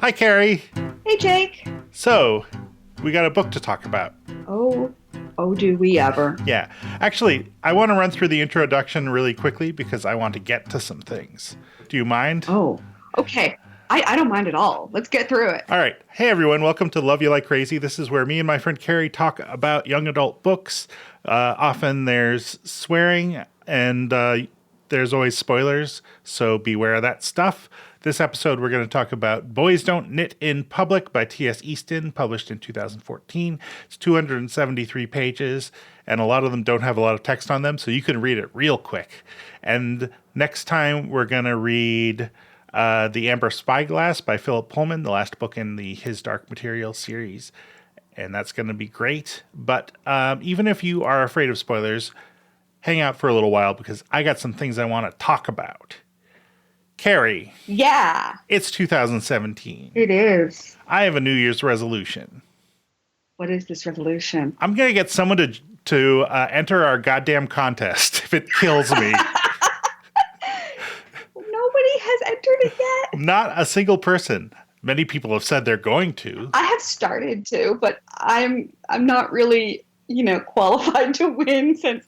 Hi, Carrie. Hey, Jake. So, we got a book to talk about. Oh, do we ever? Yeah. Actually, I want to run through the introduction really quickly because I want to get to some things. Do you mind? Oh, okay. I don't mind at all. Let's get through it. All right. Hey, everyone. Welcome to Love You Like Crazy. This is where me and my friend Carrie talk about young adult books. Often there's swearing and there's always spoilers, so beware of that stuff. This episode, we're going to talk about Boys Don't Knit in Public by T.S. Easton, published in 2014. It's 273 pages, and a lot of them don't have a lot of text on them, so you can read it real quick. And next time, we're going to read The Amber Spyglass by Phillip Pullman, the last book in the His Dark Materials series. And that's going to be great. But even if you are afraid of spoilers, hang out for a little while because I got some things I want to talk about. Carrie. Yeah. It's 2017. It is. I have a New Year's resolution. What is this resolution? I'm going to get someone to enter our goddamn contest if it kills me. Nobody has entered it yet. Not a single person. Many people have said they're going to. I have started to, but I'm not really, qualified to win since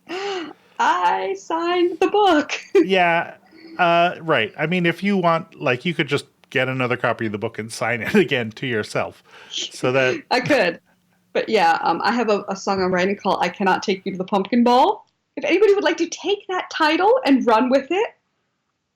I signed the book. Yeah. Right. I mean, if you want, you could just get another copy of the book and sign it again to yourself. So that I could. But yeah, I have a song I'm writing called I Cannot Take You to the Pumpkin Ball. If anybody would like to take that title and run with it,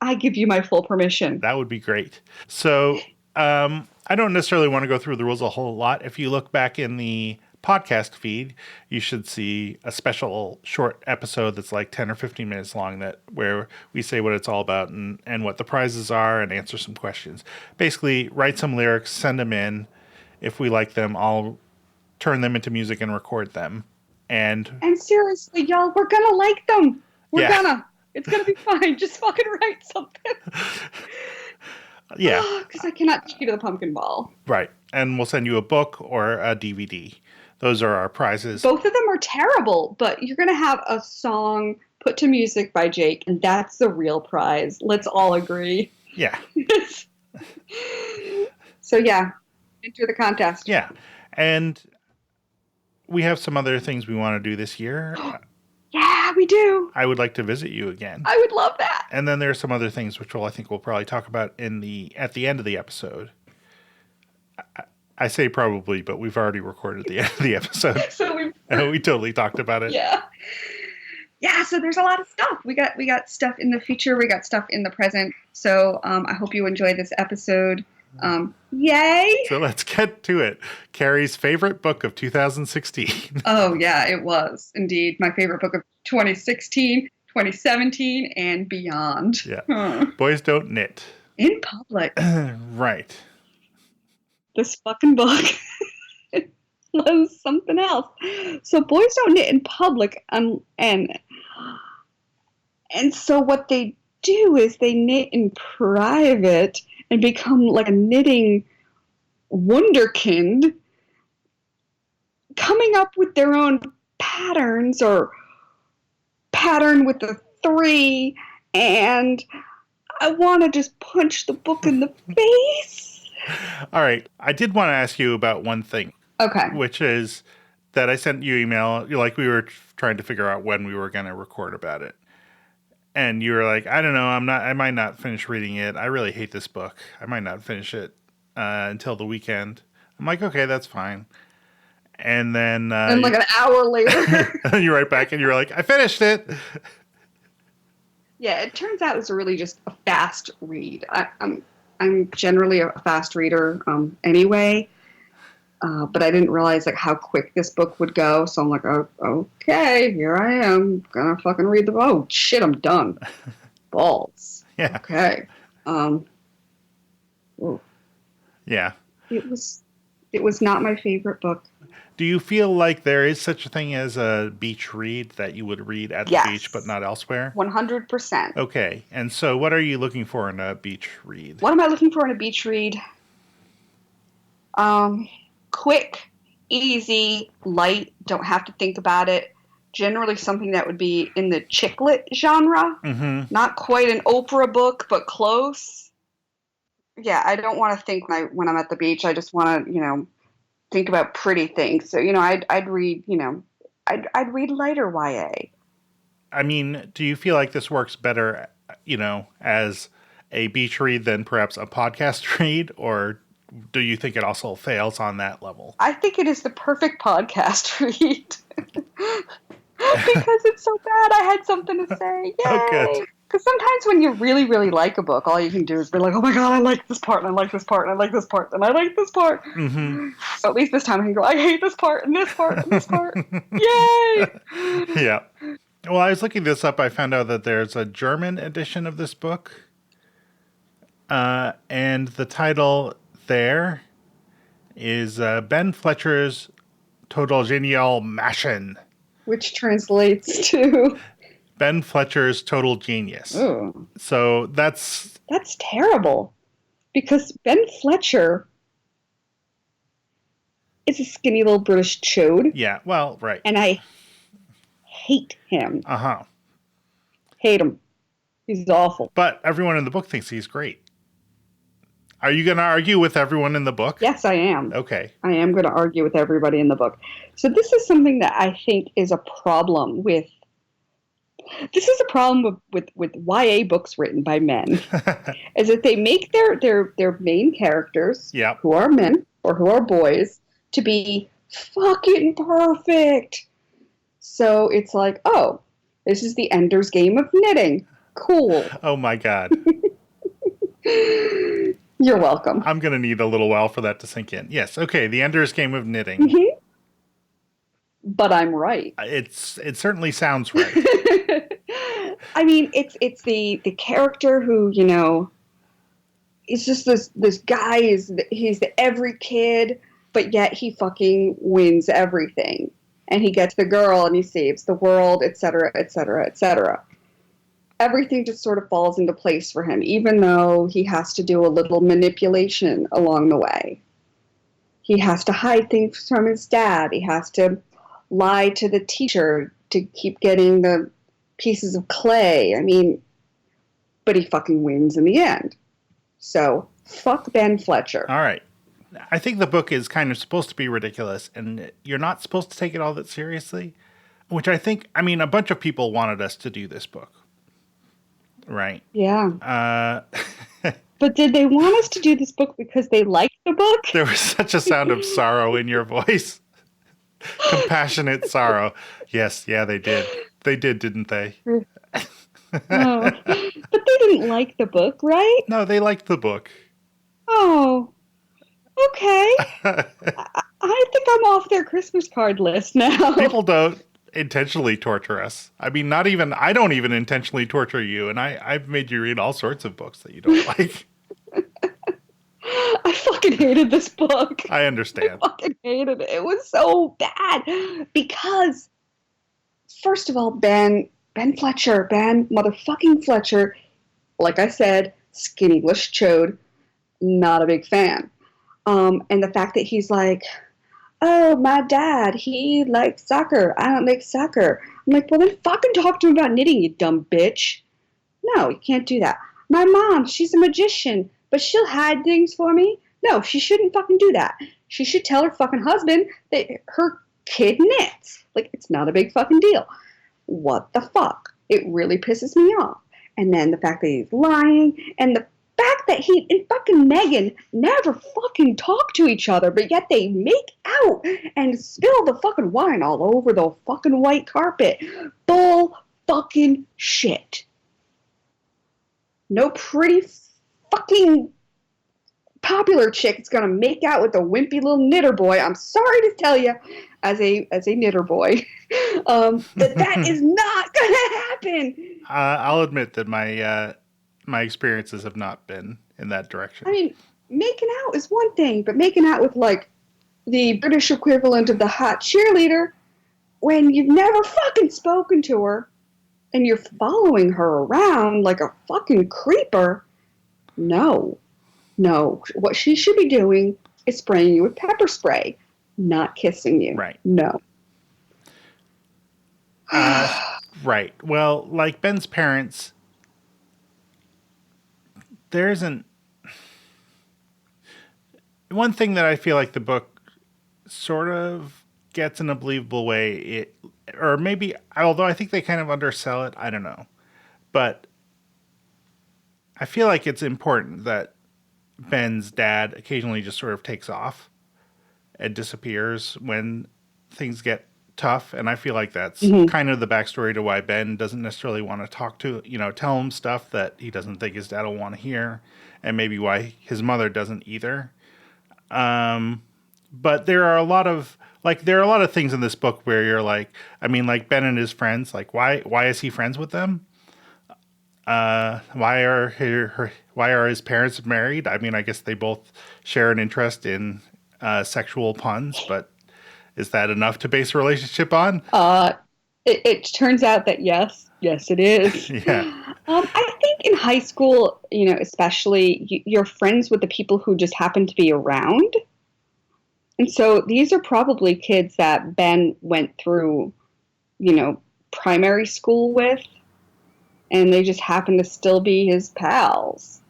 I give you my full permission. That would be great. So I don't necessarily want to go through the rules a whole lot. If you look back in the podcast feed, you should see a special short episode that's like 10 or 15 minutes long where we say what it's all about and what the prizes are and answer some questions. Basically, write some lyrics, send them in. If we like them, I'll turn them into music and record them. And seriously, y'all, we're gonna like them. It's gonna be fine. Just fucking write something. Yeah. Because I cannot take you to the pumpkin ball. Right. And we'll send you a book or a DVD. Those are our prizes. Both of them are terrible, but you're going to have a song put to music by Jake, and that's the real prize. Let's all agree. Yeah. So, yeah, enter the contest. Yeah. And we have some other things we want to do this year. Yeah, we do. I would like to visit you again. I would love that. And then there are some other things which I think we'll probably talk about at the end of the episode. I say probably, but we've already recorded the end of the episode. So we totally talked about it. Yeah. Yeah, so there's a lot of stuff. We got stuff in the future, we got stuff in the present. So I hope you enjoy this episode. Yay! So let's get to it. Carrie's favorite book of 2016. Oh, yeah, it was indeed my favorite book of 2016, 2017, and beyond. Yeah. Boys Don't Knit. In public. Right. This fucking book was something else. So boys don't knit in public, and so what they do is they knit in private and become like a knitting wunderkind, coming up with their own patterns or pattern with the 3, and I want to just punch the book in the face. All right. I did want to ask you about one thing. Okay. Which is that I sent you email, we were trying to figure out when we were going to record about it. And you were like, I don't know, I might not finish reading it. I really hate this book. I might not finish it until the weekend. I'm like, okay, that's fine. And then and like an hour later, you write back and you're like, I finished it. Yeah, it turns out it's really just a fast read. I'm generally a fast reader anyway, but I didn't realize how quick this book would go. So I'm like, oh, okay, here I am, gonna fucking read the book. Oh shit, I'm done. Balls. Yeah. Okay. Yeah. It was not my favorite book. Do you feel like there is such a thing as a beach read that you would read at the beach but not elsewhere? 100%. Okay. And so what are you looking for in a beach read? What am I looking for in a beach read? Quick, easy, light, don't have to think about it. Generally something that would be in the chick lit genre. Mm-hmm. Not quite an Oprah book, but close. yeah, I don't want to think when I'm at the beach. I just want to, think about pretty things. So, I'd read, I'd read lighter YA. I mean, do you feel like this works better, as a beach read than perhaps a podcast read, or do you think it also fails on that level? I think it is the perfect podcast read. Because it's so bad, I had something to say. Oh, good. Yay! Because sometimes when you really, really like a book, all you can do is be like, oh my God, I like this part, and I like this part, and I like this part, and I like this part. Mm-hmm. So at least this time I can go, I hate this part, and this part, and this part. Yay! Yeah. Well, I was looking this up. I found out that there's a German edition of this book. And the title there is Ben Fletcher's Total Genial Märchen. Which translates to Ben Fletcher's Total Genius. Ooh. So that's terrible. Because Ben Fletcher is a skinny little British chode. Yeah, well, right. And I hate him. Uh-huh. Hate him. He's awful. But everyone in the book thinks he's great. Are you going to argue with everyone in the book? Yes, I am. Okay. I am going to argue with everybody in the book. So this is something that I think is a problem with. This is a problem with YA books written by men, is that they make their main characters, Yep. who are men or who are boys, to be fucking perfect. So it's like, oh, this is the Ender's Game of knitting. Cool. Oh my God. You're welcome. I'm going to need a little while for that to sink in. Yes. Okay. The Ender's Game of knitting. Mm-hmm. But I'm right. It certainly sounds right. I mean, it's the character who, is just this guy, he's the every kid, but yet he fucking wins everything. And he gets the girl and he saves the world, etc., etc., etc. Everything just sort of falls into place for him, even though he has to do a little manipulation along the way. He has to hide things from his dad. He has to lie to the teacher to keep getting the pieces of clay. I mean, but he fucking wins in the end. So, fuck Ben Fletcher. All right. I think the book is kind of supposed to be ridiculous, and you're not supposed to take it all that seriously, which a bunch of people wanted us to do this book. Right. Yeah. But did they want us to do this book because they liked the book? There was such a sound of sorrow in your voice. Compassionate sorrow. Yes, yeah, they did. They did, didn't they? Oh. But they didn't like the book, right? No, they liked the book. Oh, okay. I think I'm off their Christmas card list now. People don't intentionally torture us. I mean, I don't even intentionally torture you, and I've made you read all sorts of books that you don't like. I fucking hated this book. I understand. I fucking hated it. It was so bad. Because, first of all, Ben motherfucking Fletcher, like I said, skinny English chode, not a big fan. And the fact that he's like, oh, my dad, he likes soccer. I don't like soccer. I'm like, well, then fucking talk to him about knitting, you dumb bitch. No, you can't do that. My mom, she's a magician, but she'll hide things for me. No, she shouldn't fucking do that. She should tell her fucking husband that her kid knits. Like, it's not a big fucking deal. What the fuck? It really pisses me off. And then the fact that he's lying, and the fact that he and fucking Megan never fucking talk to each other, but yet they make out and spill the fucking wine all over the fucking white carpet. Bull fucking shit. No pretty fucking popular chick is gonna make out with a wimpy little knitter boy. I'm sorry to tell you, as a knitter boy, that is not gonna happen. I'll admit that my experiences have not been in that direction. I mean, making out is one thing, but making out with like the British equivalent of the hot cheerleader, when you've never fucking spoken to her and you're following her around like a fucking creeper, no. What she should be doing is spraying you with pepper spray, not kissing you. Right. No. Right. Well, like Ben's parents, there isn't... one thing that I feel like the book sort of gets in a believable way, or maybe, although I think they kind of undersell it, I don't know. But I feel like it's important that Ben's dad occasionally just sort of takes off and disappears when things get tough. And I feel like that's Mm-hmm. kind of the backstory to why Ben doesn't necessarily want to talk to, tell him stuff that he doesn't think his dad will want to hear. And maybe why his mother doesn't either. But there are a lot of things in this book where you're like, I mean, like Ben and his friends, like why is he friends with them? Why are his parents married? I mean, I guess they both share an interest in sexual puns, but is that enough to base a relationship on? It turns out that yes, it is. Yeah. I think in high school, especially, you're friends with the people who just happen to be around. And so these are probably kids that Ben went through, primary school with, and they just happen to still be his pals.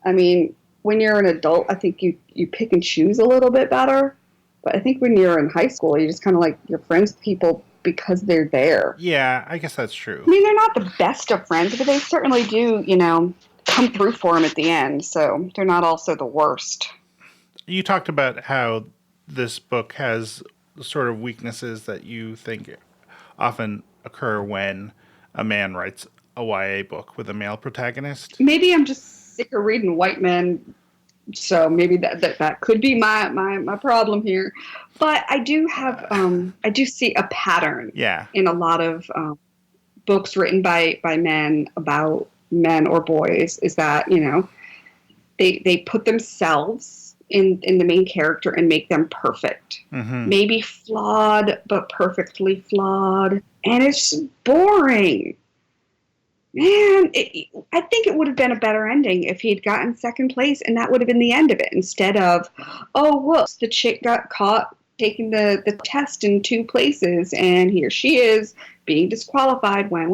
I mean, when you're an adult, I think you pick and choose a little bit better. But I think when you're in high school, you just kind of like you're friends with people because they're there. Yeah, I guess that's true. I mean, they're not the best of friends, but they certainly do, come through for him at the end. So they're not also the worst. You talked about how this book has sort of weaknesses that you think often occur when a man writes a YA book with a male protagonist. Maybe I'm just sick of reading white men, so maybe that could be my problem here. But I do have I do see a pattern. Yeah. In a lot of books written by men about men or boys is that they put themselves in the main character and make them perfect. Mm-hmm. Maybe flawed, but perfectly flawed. And it's boring. Man, I think it would have been a better ending if he'd gotten second place and that would have been the end of it. Instead of, oh, whoops, the chick got caught taking the test in 2 places and here she is being disqualified. When.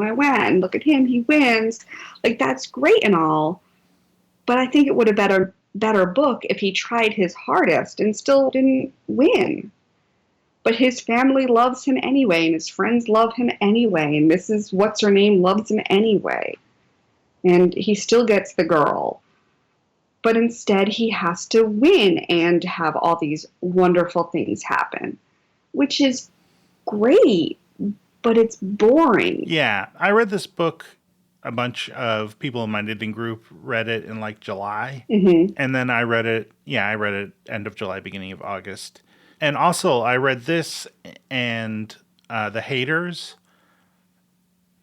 Look at him, he wins. Like, that's great and all. But I think it would have been a better book if he tried his hardest and still didn't win. But his family loves him anyway, and his friends love him anyway, and Mrs. What's-Her-Name loves him anyway. And he still gets the girl. But instead, he has to win and have all these wonderful things happen, which is great, but it's boring. Yeah, I read this book. A bunch of people in my knitting group read it in like July. Mm-hmm. And then I read it end of July, beginning of August. And also I read this and The Haters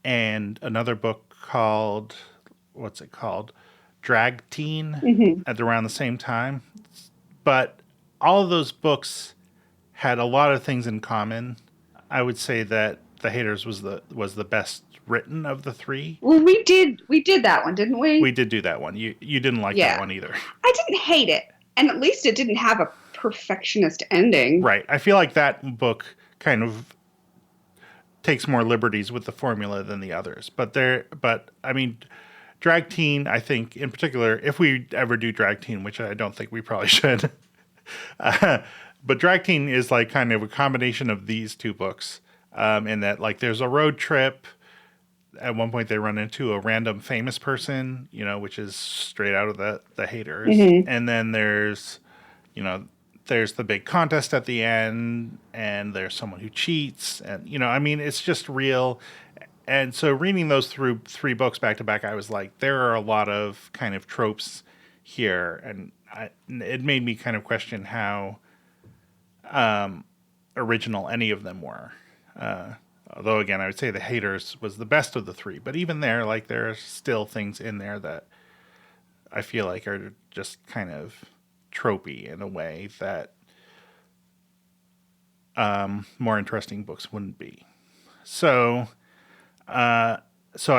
and another book called, Drag Teen at around the same time. But all of those books had a lot of things in common. I would say that The Haters was the best written of the 3. Well, we did that one, didn't we? We did do that one. You didn't like that one either. I didn't hate it, and at least it didn't have a perfectionist ending. Right. I feel like that book kind of takes more liberties with the formula than the others. But I mean, Drag Teen, I think in particular, if we ever do Drag Teen, which I don't think we probably should, but Drag Teen is like kind of a combination of these 2 books, in that like there's a road trip. At one point, they run into a random famous person, which is straight out of the Haters. Mm-hmm. And then there's the big contest at the end, and there's someone who cheats. And, I mean, it's just real. And so reading those through 3 books back to back, I was like, there are a lot of kind of tropes here. And it made me kind of question how original any of them were. Although, again, I would say The Haters was the best of the 3. But even there, like, there are still things in there that I feel like are just kind of tropey in a way that more interesting books wouldn't be. So I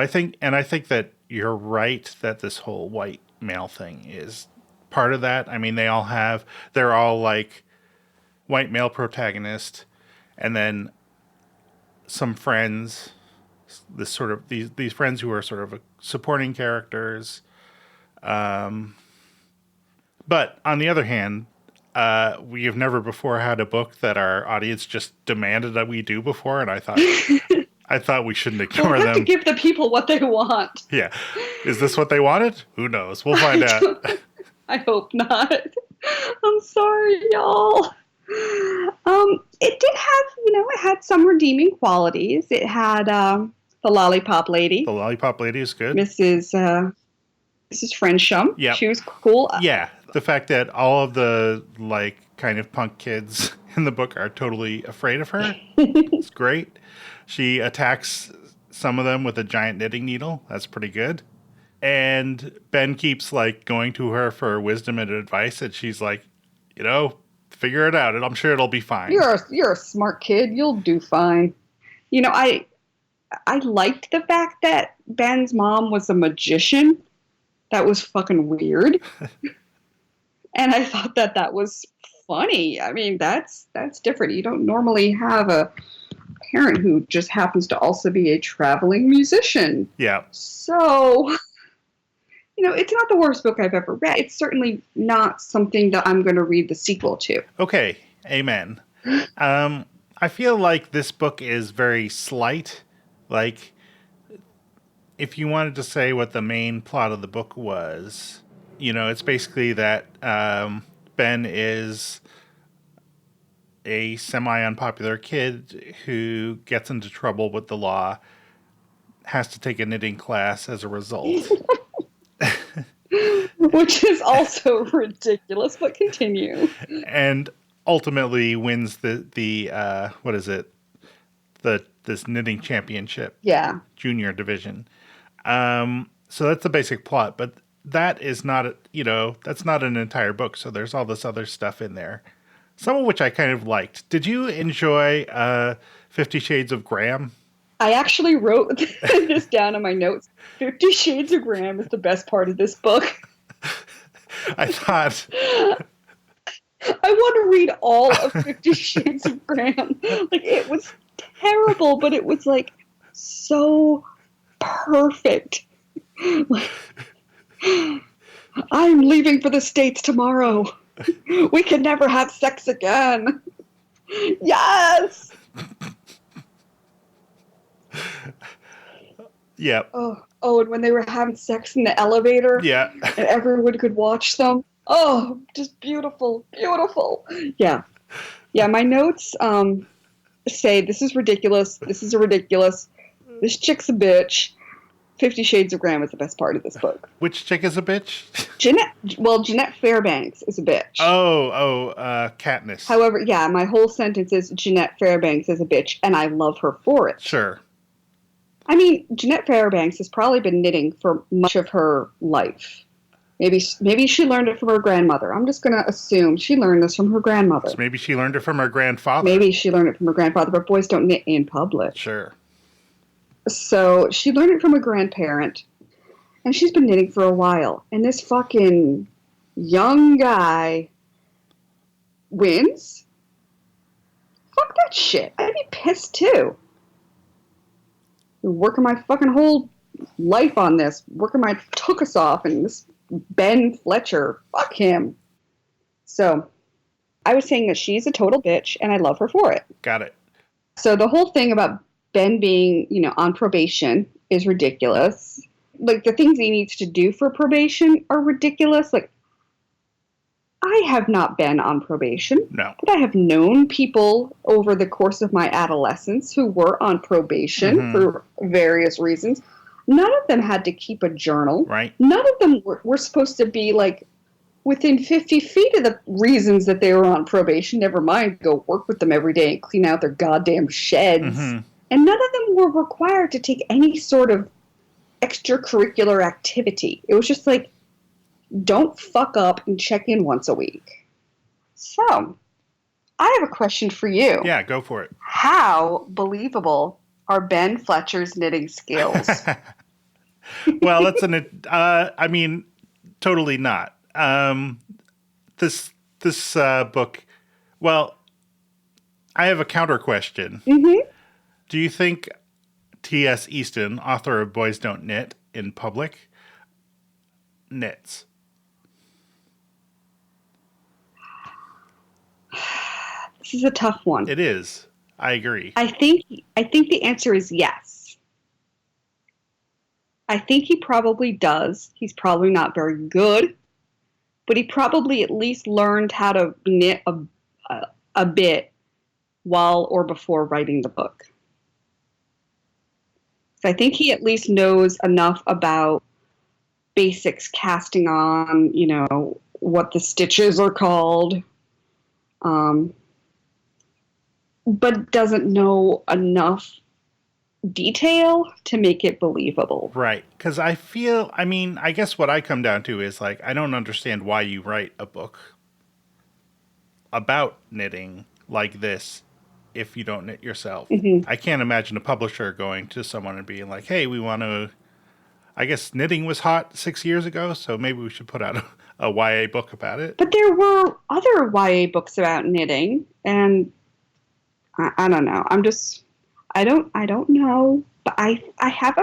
think that you're right that this whole white male thing is part of that. I mean, they're all like white male protagonist, and then some friends, these friends who are sort of supporting characters. But on the other hand, we have never before had a book that our audience just demanded that we do before, and I thought we shouldn't ignore We have to them. give the people what they want. Yeah. Is this what they wanted? Who knows? We'll find out. I hope not. I'm sorry, y'all. It did have, it had some redeeming qualities. It had the Lollipop Lady. The Lollipop Lady is good. Mrs. Frensham. Yep. She was cool. Yeah. The fact that all of the, like, kind of punk kids in the book are totally afraid of her. It's great. She attacks some of them with a giant knitting needle. That's pretty good. And Ben keeps, like, going to her for wisdom and advice, and she's like, figure it out, and I'm sure it'll be fine. You're a smart kid. You'll do fine. I liked the fact that Ben's mom was a magician. That was fucking weird. And I thought that was funny. I mean, that's different. You don't normally have a parent who just happens to also be a traveling musician. Yeah. So, it's not the worst book I've ever read. It's certainly not something that I'm going to read the sequel to. Okay. Amen. I feel like this book is very slight. Like, if you wanted to say what the main plot of the book was, it's basically that Ben is a semi-unpopular kid who gets into trouble with the law, has to take a knitting class as a result. Which is also ridiculous, but continue. And ultimately wins the what is it? This knitting championship. Yeah. Junior division. So that's the basic plot, but that is not, that's not an entire book. So there's all this other stuff in there, some of which I kind of liked. Did you enjoy 50 Shades of Graham? I actually wrote this down in my notes. 50 Shades of Graham is the best part of this book. I thought... I want to read all of 50 Shades of Graham. Like, it was terrible, but it was, like, so perfect. Like, I'm leaving for the States tomorrow. We can never have sex again. Yes! Yeah. Oh, and when they were having sex in the elevator, Yeah. and everyone could watch them. Oh, just beautiful, beautiful. Yeah. Yeah, my notes say this is ridiculous. This is ridiculous. This chick's a bitch. 50 Shades of Graham is the best part of this book. Which chick is a bitch? Jeanette Fairbanks is a bitch. Katniss. However, yeah, my whole sentence is Jeanette Fairbanks is a bitch, and I love her for it. Sure. I mean, Jeanette Fairbanks has probably been knitting for much of her life. Maybe she learned it from her grandmother. I'm just going to assume she learned this from her grandmother. So maybe she learned it from her grandfather. Maybe she learned it from her grandfather, but boys don't knit in public. Sure. So she learned it from a grandparent, and she's been knitting for a while. And this fucking young guy wins? Fuck that shit. I'd be pissed too. Working my fucking whole life on this, working my tuchus off, and this Ben Fletcher, fuck him. So I was saying that she's a total bitch, and I love her for it. Got it. So the whole thing about Ben being, on probation is ridiculous. Like, the things he needs to do for probation are ridiculous. Like, I have not been on probation. No. But I have known people over the course of my adolescence who were on probation for various reasons. None of them had to keep a journal. Right. None of them were supposed to be, like, within 50 feet of the reasons that they were on probation. Never mind, go work with them every day and clean out their goddamn sheds. And none of them were required to take any sort of extracurricular activity. It was just like, don't fuck up and check in once a week. So, I have a question for you. Yeah, go for it. How believable are Ben Fletcher's knitting skills? Well, that's totally not. This book, well, I have a counter question. Do you think T.S. Easton, author of Boys Don't Knit in Public, knits? This is a tough one. It is. I agree. I think the answer is yes. I think he probably does. He's probably not very good, but he probably at least learned how to knit a bit while or before writing the book. So I think he at least knows enough about basics casting on, what the stitches are called, but doesn't know enough detail to make it believable. Right. Because I guess what I come down to is like, I don't understand why you write a book about knitting like this if you don't knit yourself. Mm-hmm. I can't imagine a publisher going to someone and being like, hey, we want to, I guess knitting was hot 6 years ago, so maybe we should put out a YA book about it. But there were other YA books about knitting, and I don't know. I don't know, but I have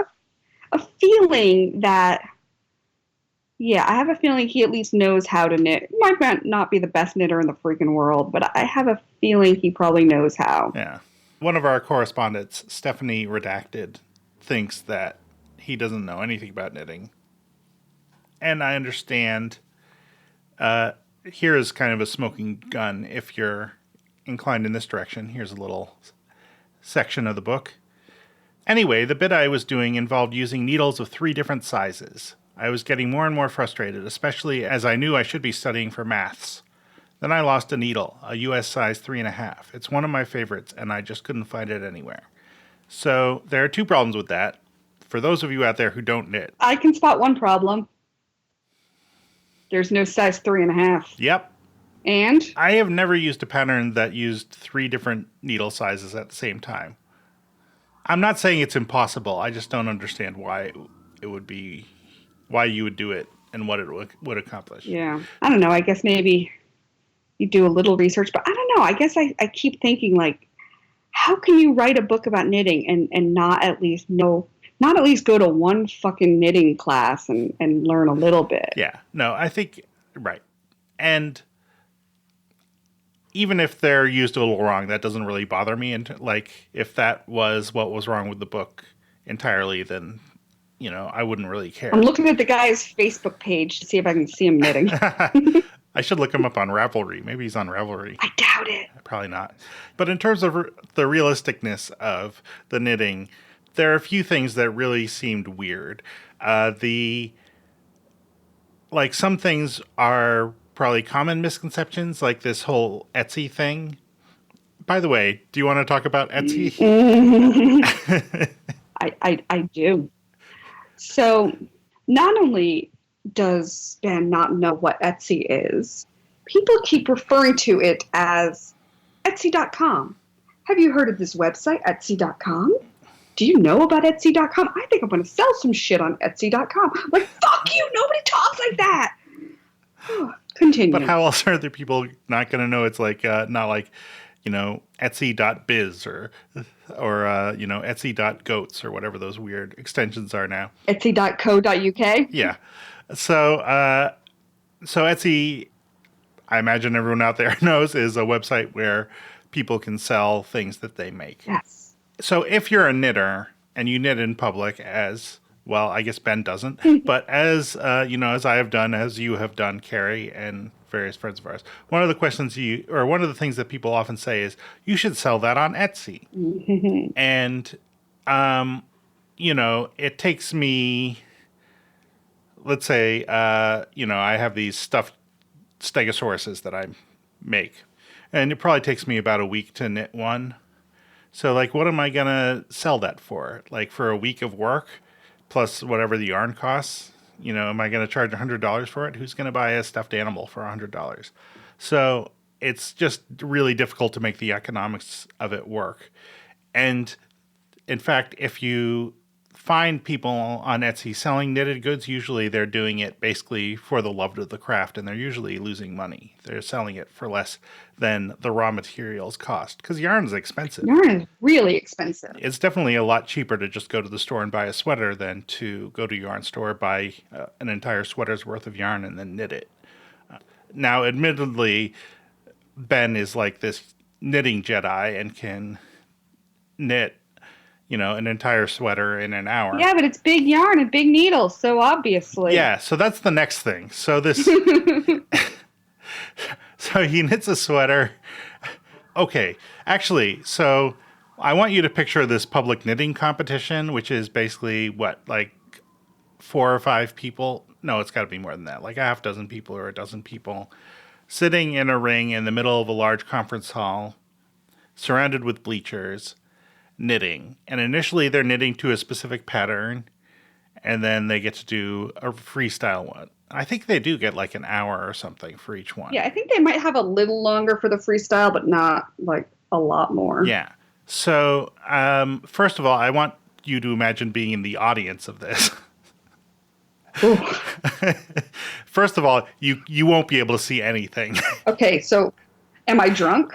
a feeling that, I have a feeling he at least knows how to knit. He might not be the best knitter in the freaking world, but I have a feeling he probably knows how. Yeah. One of our correspondents, Stephanie Redacted, thinks that he doesn't know anything about knitting. And I understand. Here is kind of a smoking gun if you're inclined in this direction. Here's a little section of the book. Anyway, the bit I was doing involved using needles of 3 different sizes. I was getting more and more frustrated, especially as I knew I should be studying for maths. Then I lost a needle, a US size 3.5. It's one of my favorites, and I just couldn't find it anywhere. So there are 2 problems with that. For those of you out there who don't knit. I can spot one problem. There's no size 3.5. Yep. And? I have never used a pattern that used 3 different needle sizes at the same time. I'm not saying it's impossible. I just don't understand why you would do it and what it would accomplish. Yeah. I don't know. I guess maybe you do a little research, but I don't know. I guess I keep thinking, like, how can you write a book about knitting and not at least go to one fucking knitting class and learn a little bit? Yeah. No, I think, right. And even if they're used a little wrong, that doesn't really bother me. And like, if that was what was wrong with the book entirely, then, I wouldn't really care. I'm looking at the guy's Facebook page to see if I can see him knitting. I should look him up on Ravelry. Maybe he's on Ravelry. I doubt it. Probably not. But in terms of the realisticness of the knitting, there are a few things that really seemed weird. Some things are probably common misconceptions, like this whole Etsy thing. By the way, do you want to talk about Etsy? I do. So not only does Ben not know what Etsy is, people keep referring to it as Etsy.com. Have you heard of this website, Etsy.com? Do you know about Etsy.com? I think I'm going to sell some shit on Etsy.com. Like, fuck you! Nobody talks like that! Continue. But how else are the people not going to know it's like, not like, Etsy.biz or Etsy.goats or whatever those weird extensions are now. Etsy.co.uk? Yeah. So Etsy, I imagine everyone out there knows, is a website where people can sell things that they make. Yes. So if you're a knitter and you knit in public, as well, I guess Ben doesn't, but as as I have done, as you have done, Carrie, and various friends of ours, one of the things that people often say is, you should sell that on Etsy. And it takes me, let's say, I have these stuffed stegosauruses that I make, and it probably takes me about a week to knit one. So, like, what am I going to sell that for? Like, for a week of work, plus whatever the yarn costs? Am I going to charge $100 for it? Who's going to buy a stuffed animal for $100? So, it's just really difficult to make the economics of it work. And, in fact, if you find people on Etsy selling knitted goods, usually they're doing it basically for the love of the craft, and they're usually losing money. They're selling it for less than the raw materials cost, because yarn is expensive. Yarn is really expensive. It's definitely a lot cheaper to just go to the store and buy a sweater than to go to a yarn store, buy an entire sweater's worth of yarn, and then knit it. Now, admittedly, Ben is like this knitting Jedi and can knit, an entire sweater in an hour. Yeah, but it's big yarn and big needles, so obviously. Yeah, so that's the next thing. So this, so he knits a sweater. Okay, actually, so I want you to picture this public knitting competition, which is basically like 4 or 5 people. No, it's got to be more than that. Like a half dozen people or a dozen people sitting in a ring in the middle of a large conference hall, surrounded with bleachers, knitting. And initially they're knitting to a specific pattern, and then they get to do a freestyle one. I think they do get like an hour or something for each one. Yeah, I think they might have a little longer for the freestyle, but not like a lot more. Yeah. So, first of all, I want you to imagine being in the audience of this. First of all, you won't be able to see anything. Okay, so am I drunk?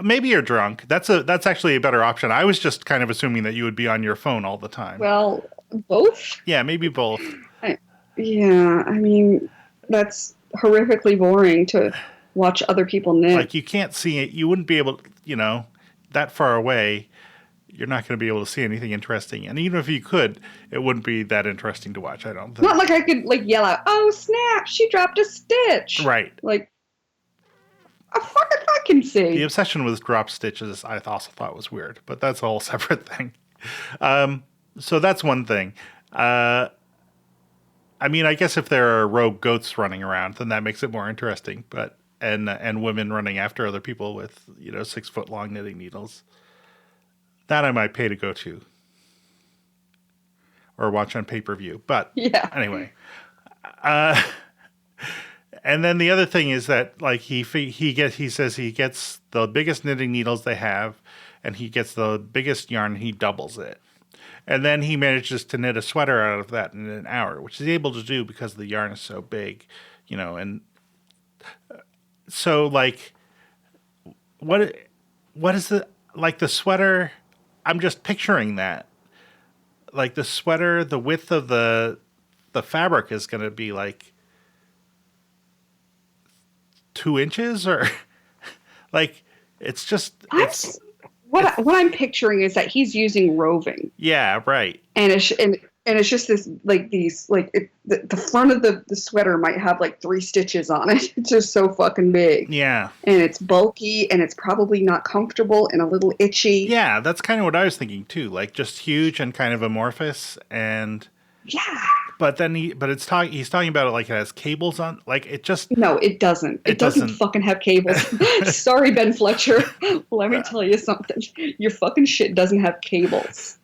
Maybe you're drunk. That's actually a better option. I was just kind of assuming that you would be on your phone all the time. Well, both? Yeah, maybe both. Yeah, I mean, that's horrifically boring to watch other people knit. Like, you can't see it. You wouldn't be able to, that far away, you're not going to be able to see anything interesting. And even if you could, it wouldn't be that interesting to watch, I don't think. Not like I could, yell out, "Oh, snap, she dropped a stitch." Right. Like, I can see. The obsession with drop stitches, I also thought was weird, but that's a whole separate thing. So that's one thing. I mean, I guess if there are rogue goats running around, then that makes it more interesting. But and women running after other people with 6-foot long knitting needles, that I might pay to go to or watch on pay-per-view. But yeah. Anyway, and then the other thing is that like he says he gets the biggest knitting needles they have, and he gets the biggest yarn. And he doubles it. And then he manages to knit a sweater out of that in an hour, which he's able to do because the yarn is so big, and so like, what is it like the sweater? I'm just picturing that, like the sweater, the width of the fabric is going to be like 2 inches or like, it's just, it's. What I'm picturing is that he's using roving. Yeah, right. And it's just this the front of the sweater might have like 3 stitches on it. It's just so fucking big. Yeah. And it's bulky and it's probably not comfortable and a little itchy. Yeah, that's kind of what I was thinking too. Like just huge and kind of amorphous and. Yeah. But then he's talking about it like it has cables on, like it just. No, it doesn't. It doesn't fucking have cables. Sorry, Ben Fletcher. Let me tell you something. Your fucking shit doesn't have cables.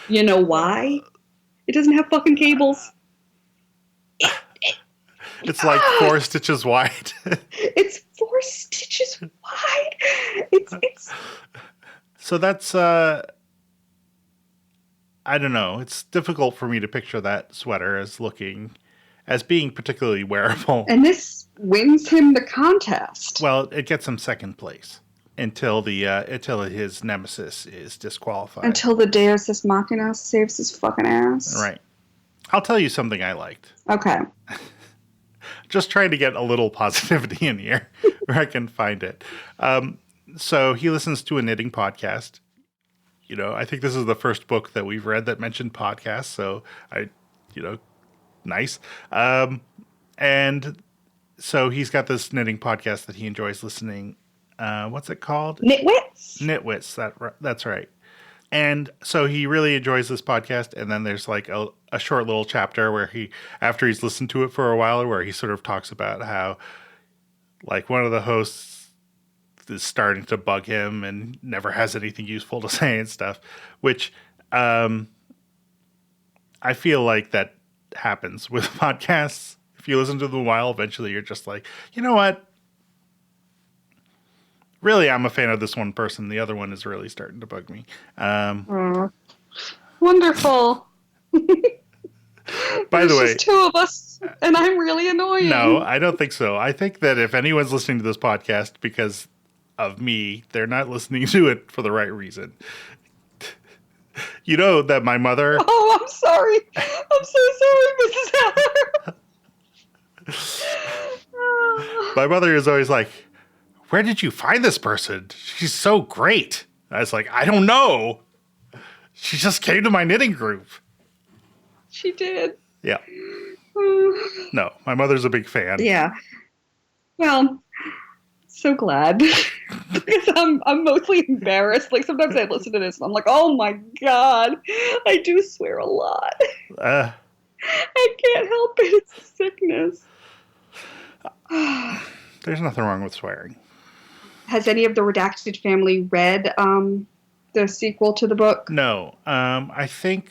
You know why? It doesn't have fucking cables. It's like 4 stitches wide. It's 4 stitches wide. It's. So that's I don't know. It's difficult for me to picture that sweater as being particularly wearable. And this wins him the contest. Well, it gets him second place until his nemesis is disqualified. Until the Deus Ex Machina saves his fucking ass. Right. I'll tell you something I liked. Okay. Just trying to get a little positivity in here where I can find it. So he listens to a knitting podcast. I think this is the first book that we've read that mentioned podcasts. So nice. And so he's got this knitting podcast that he enjoys listening. What's it called? Knitwits. That's right. And so he really enjoys this podcast. And then there's like a short little chapter where after he's listened to it for a while, where he sort of talks about how like one of the hosts is starting to bug him and never has anything useful to say and stuff, which I feel like that happens with podcasts. If you listen to them a while, eventually you're just like, you know what? Really, I'm a fan of this one person. The other one is really starting to bug me. Wonderful. By the way, just 2 of us, and I'm really annoying. No, I don't think so. I think that if anyone's listening to this podcast because of me, they're not listening to it for the right reason. You know that my mother... Oh, I'm sorry. I'm so sorry, Mrs. Heller. My mother is always like, where did you find this person? She's so great. I was like, I don't know. She just came to my knitting group. She did. Yeah. No, my mother's a big fan. Yeah. Well, so glad. Because I'm mostly embarrassed. Like, sometimes I listen to this and I'm like, oh my God, I do swear a lot. I can't help it. It's a sickness. There's nothing wrong with swearing. Has any of the Redacted family read the sequel to the book? No. I think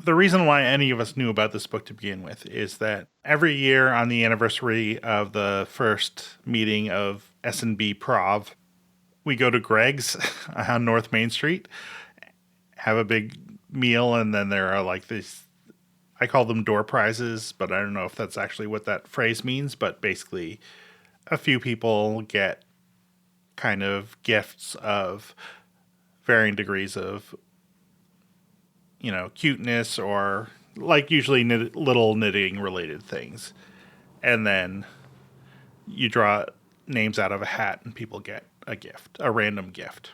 the reason why any of us knew about this book to begin with is that every year on the anniversary of the first meeting of S&B Prov, we go to Greg's on North Main Street, have a big meal, and then there are like these, I call them door prizes, but I don't know if that's actually what that phrase means, but basically a few people get kind of gifts of varying degrees of, cuteness or like usually little knitting related things. And then you draw names out of a hat and people get a gift, a random gift.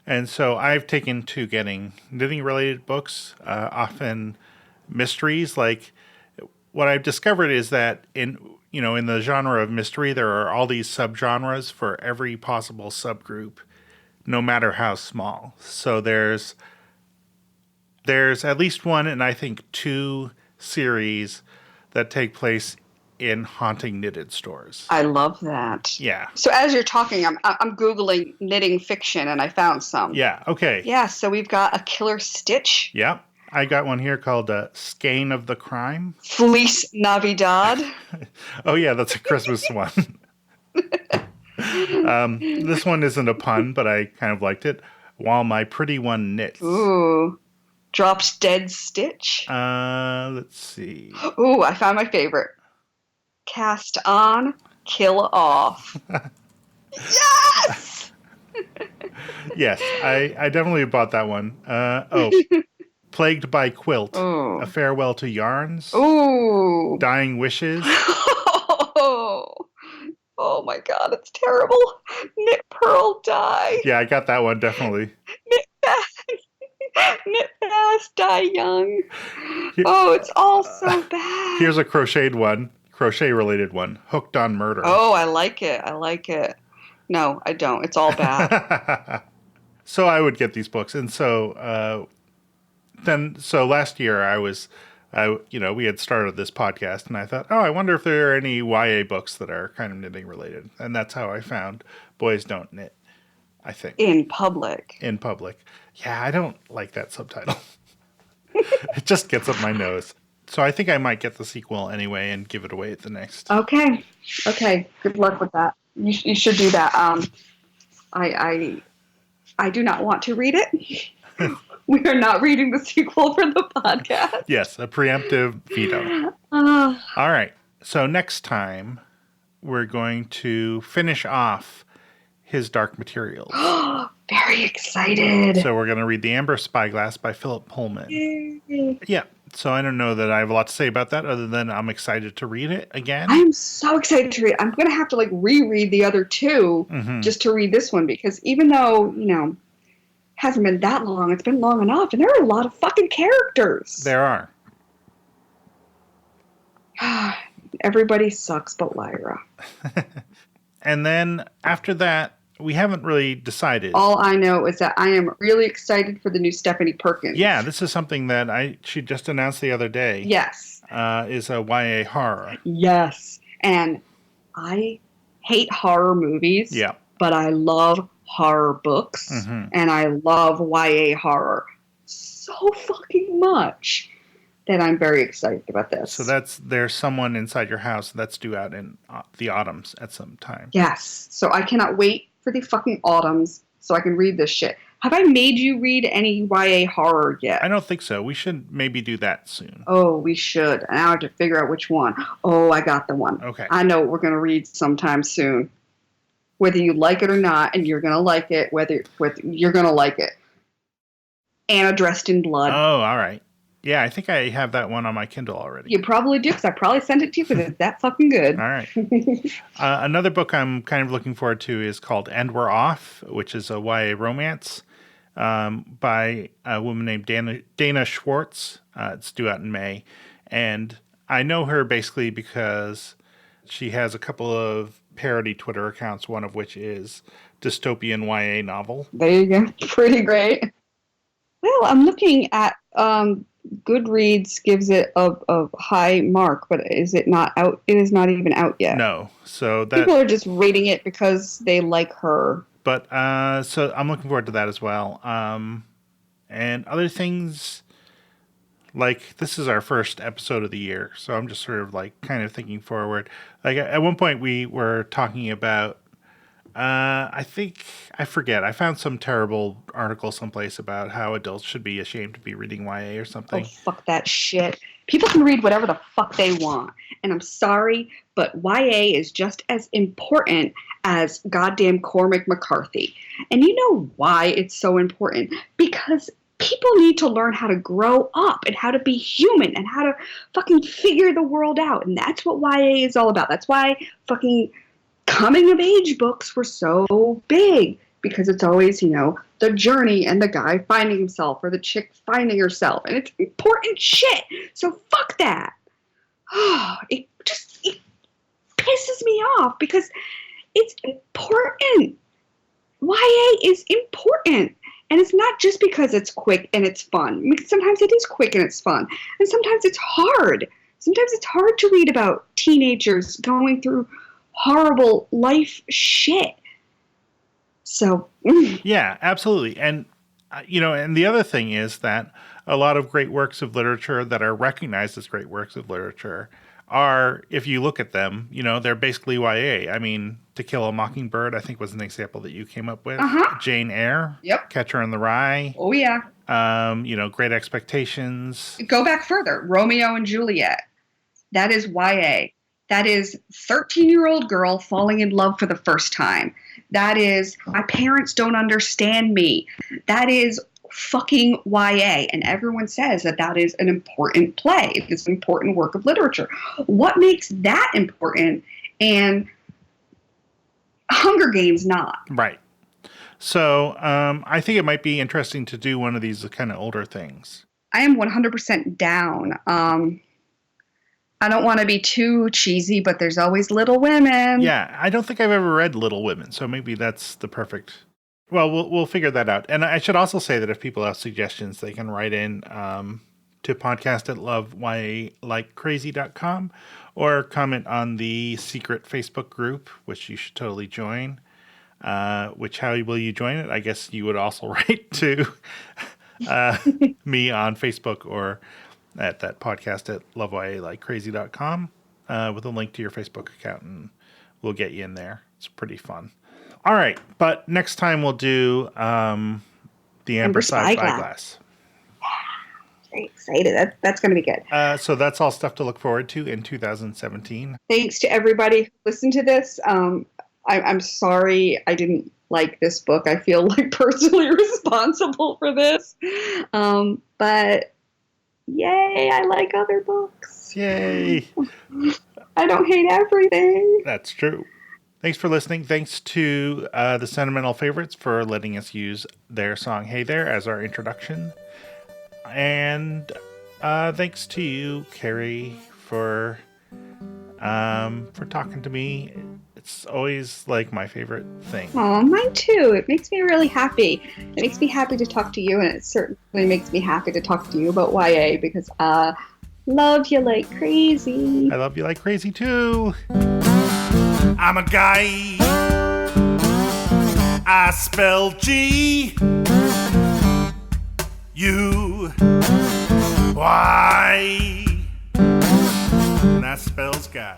And so I've taken to getting knitting related books, often mysteries. Like what I've discovered is that in the genre of mystery, there are all these subgenres for every possible subgroup, no matter how small. So there's at least one, and I think 2 series that take place in haunting knitted stores. I love that. Yeah. So as you're talking, I'm Googling knitting fiction, and I found some. Yeah, okay. Yeah, so we've got A Killer Stitch. Yep. I got one here called Skein of the Crime. Feliz Navidad. Oh, yeah, that's a Christmas one. This one isn't a pun, but I kind of liked it. While My Pretty One Knits. Ooh. Drops Dead Stitch. Let's see. Ooh, I found my favorite. Cast On, Kill Off. Yes! Yes, I definitely bought that one. Plagued by Quilt. Ooh. A Farewell to Yarns. Ooh. Dying Wishes. Oh my God, it's terrible. Knit Pearl Die. Yeah, I got that one, definitely. Knit Fast, Die Young. Oh, it's all so bad. Here's a crochet-related one. Hooked on Murder. Oh, I like it. No, I don't. It's all bad. So I would get these books. And so last year we had started this podcast, and I thought, I wonder if there are any YA books that are kind of knitting related. And that's how I found Boys Don't Knit, I think. In public. Yeah, I don't like that subtitle. It just gets up my nose. So I think I might get the sequel anyway and give it away at the next. Okay. Good luck with that. You should do that. I do not want to read it. We are not reading the sequel for the podcast. Yes, a preemptive veto. All right. So next time, we're going to finish off his Dark Materials. Very excited. So we're going to read The Amber Spyglass by Phillip Pullman. Yeah. So I don't know that I have a lot to say about that other than I'm excited to read it again. I'm so excited to read it. I'm going to have to reread the other 2 just to read this one, because even though, hasn't been that long, it's been long enough, and there are a lot of fucking characters. There are. Everybody sucks but Lyra. And then after that, we haven't really decided. All I know is that I am really excited for the new Stephanie Perkins. Yeah, this is something that she just announced the other day. Yes. Is a YA horror. Yes. And I hate horror movies. Yeah. But I love horror books. And I love YA horror so fucking much that I'm very excited about this. So there's someone inside your house that's due out in the autumns at some time. Yes. So I cannot wait for the fucking autumns so I can read this shit. Have I made you read any YA horror yet? I don't think so. We should maybe do that soon. Oh, we should. Now I have to figure out which one. Oh, I got the one. Okay. I know what we're going to read sometime soon. Whether you like it or not, and you're going to like it, whether you're going to like it. Anna Dressed in Blood. Oh, all right. Yeah, I think I have that one on my Kindle already. You probably do, because I probably sent it to you because it's that fucking good. All right. Another book I'm kind of looking forward to is called And We're Off, which is a YA romance by a woman named Dana Schwartz. It's due out in May. And I know her basically because she has a couple of parody Twitter accounts, one of which is Dystopian YA Novel. There you go. Pretty great. Well, I'm looking at Goodreads gives it a high mark, but is it not out? It is not even out yet. No. So people are just rating it because they like her. But so I'm looking forward to that as well. And other things, like this is our first episode of the year, so I'm just sort of like kind of thinking forward. Like at one point we were talking about, I forget. I found some terrible article someplace about how adults should be ashamed to be reading YA or something. Oh, fuck that shit. People can read whatever the fuck they want. And I'm sorry, but YA is just as important as goddamn Cormac McCarthy. And you know why it's so important? Because people need to learn how to grow up and how to be human and how to fucking figure the world out. And that's what YA is all about. That's why fucking coming of age books were so big, because it's always, the journey and the guy finding himself or the chick finding herself, and it's important shit. So fuck that. Oh, it pisses me off because it's important. YA is important. And it's not just because it's quick and it's fun. I mean, sometimes it is quick and it's fun. And sometimes it's hard. Sometimes it's hard to read about teenagers going through horrible life shit. So yeah, absolutely. And and the other thing is that a lot of great works of literature that are recognized as great works of literature are, if you look at them, they're basically YA. I mean, To Kill a Mockingbird, I think was an example that you came up with. Jane Eyre, yep. Catcher in the Rye. Oh yeah. Great Expectations. Go back further. Romeo and Juliet. That is YA. That is 13-year-old girl falling in love for the first time. That is My Parents Don't Understand Me. That is fucking YA. And everyone says that is an important play. It's an important work of literature. What makes that important and Hunger Games not? Right. So I think it might be interesting to do one of these kind of older things. I am 100% down. I don't want to be too cheesy, but there's always Little Women. Yeah, I don't think I've ever read Little Women, so maybe that's the perfect... Well, we'll figure that out. And I should also say that if people have suggestions, they can write in to podcast@loveyalikecrazy.com or comment on the secret Facebook group, which you should totally join. How will you join it? I guess you would also write to me on Facebook or at that podcast at loveyalikecrazy.com with a link to your Facebook account, and we'll get you in there. It's pretty fun. All right, but next time we'll do the Amber Spyglass. Very excited. That's going to be good. So that's all stuff to look forward to in 2017. Thanks to everybody who listened to this. I'm sorry I didn't like this book. I feel like personally responsible for this. But yay, I like other books. Yay. I don't hate everything. That's true. Thanks for listening. Thanks to the Sentimental Favorites for letting us use their song Hey There as our introduction. And thanks to you, Carrie, for talking to me. It's always like my favorite thing. Oh, mine too. It makes me really happy. It makes me happy to talk to you, and it certainly makes me happy to talk to you about YA because I love you like crazy. I love you like crazy too. I'm a guy. I spell G U Y. And that spells guy.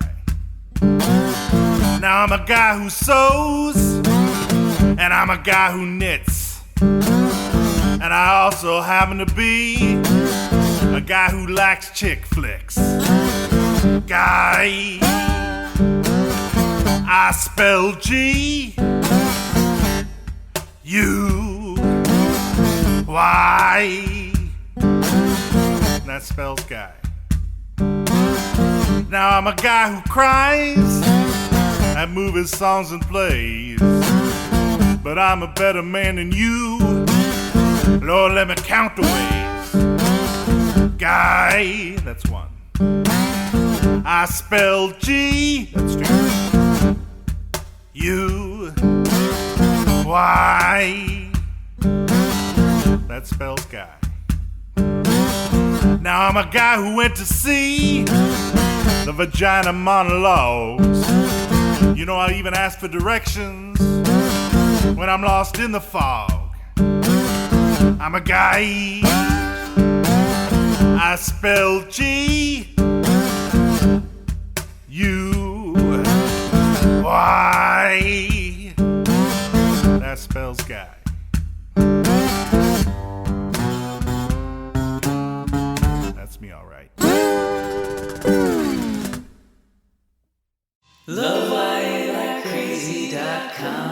Now I'm a guy who sews, and I'm a guy who knits, and I also happen to be a guy who likes chick flicks. Guy, I spell G U Y. that spells guy. Now I'm a guy who cries at movies, songs, and plays, but I'm a better man than you. Lord, let me count the ways. Guy, that's one. I spell G, that's two. U, Y, that spells guy. Now I'm a guy who went to see the vagina monologues. You know, I even ask for directions when I'm lost in the fog. I'm a guy. I spell G U Y. That spells guy. That's me, all right. LoveWhyYouLikeCrazy.com